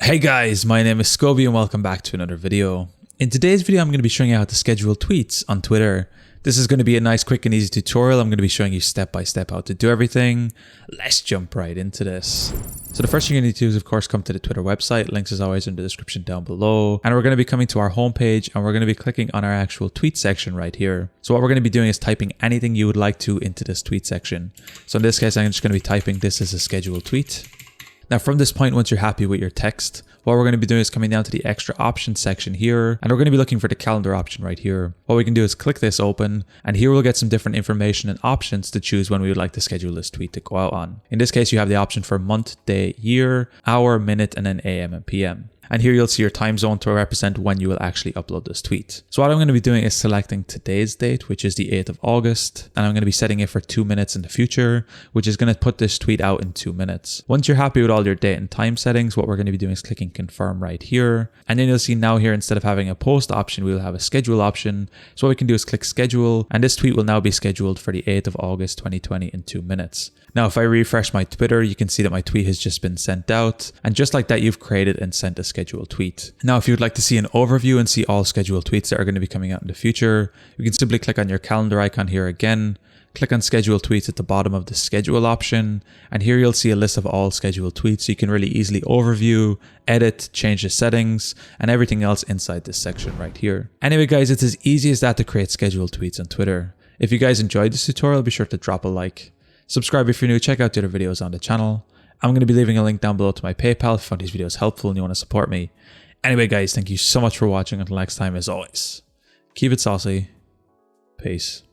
Hey guys, my name is Scoby and welcome back to another video. In today's video, I'm going to be showing you how to schedule tweets on Twitter. This is going to be a nice, quick and easy tutorial. I'm going to be showing you step by step how to do everything. Let's jump right into this. So the first thing you need to do is of course come to the Twitter website. Links as always in the description down below. And we're going to be coming to our homepage and we're going to be clicking on our actual tweet section right here. So what we're going to be doing is typing anything you would like to into this tweet section. So in this case, I'm just going to be typing this as a scheduled tweet. Now from this point, once you're happy with your text, what we're going to be doing is coming down to the extra options section here, and we're going to be looking for the calendar option right here. What we can do is click this open, and here we'll get some different information and options to choose when we would like to schedule this tweet to go out on. In this case, you have the option for month, day, year, hour, minute, and then AM and PM. And here you'll see your time zone to represent when you will actually upload this tweet. So what I'm going to be doing is selecting today's date, which is the 8th of August. And I'm going to be setting it for 2 minutes in the future, which is going to put this tweet out in 2 minutes. Once you're happy with all your date and time settings, what we're going to be doing is clicking confirm right here. And then you'll see now here, instead of having a post option, we will have a schedule option. So what we can do is click schedule. And this tweet will now be scheduled for the 8th of August, 2020 in 2 minutes. Now, if I refresh my Twitter, you can see that my tweet has just been sent out. And just like that, you've created and sent a scheduled tweet. Now, if you would like to see an overview and see all scheduled tweets that are going to be coming out in the future, you can simply click on your calendar icon here again, click on scheduled tweets at the bottom of the schedule option. And here you'll see a list of all scheduled tweets. So you can really easily overview, edit, change the settings, and everything else inside this section right here. Anyway, guys, it's as easy as that to create scheduled tweets on Twitter. If you guys enjoyed this tutorial, be sure to drop a like. Subscribe if you're new, check out the other videos on the channel. I'm going to be leaving a link down below to my PayPal if you found these videos helpful and you want to support me. Anyway guys, thank you so much for watching. Until next time, as always, keep it saucy. Peace.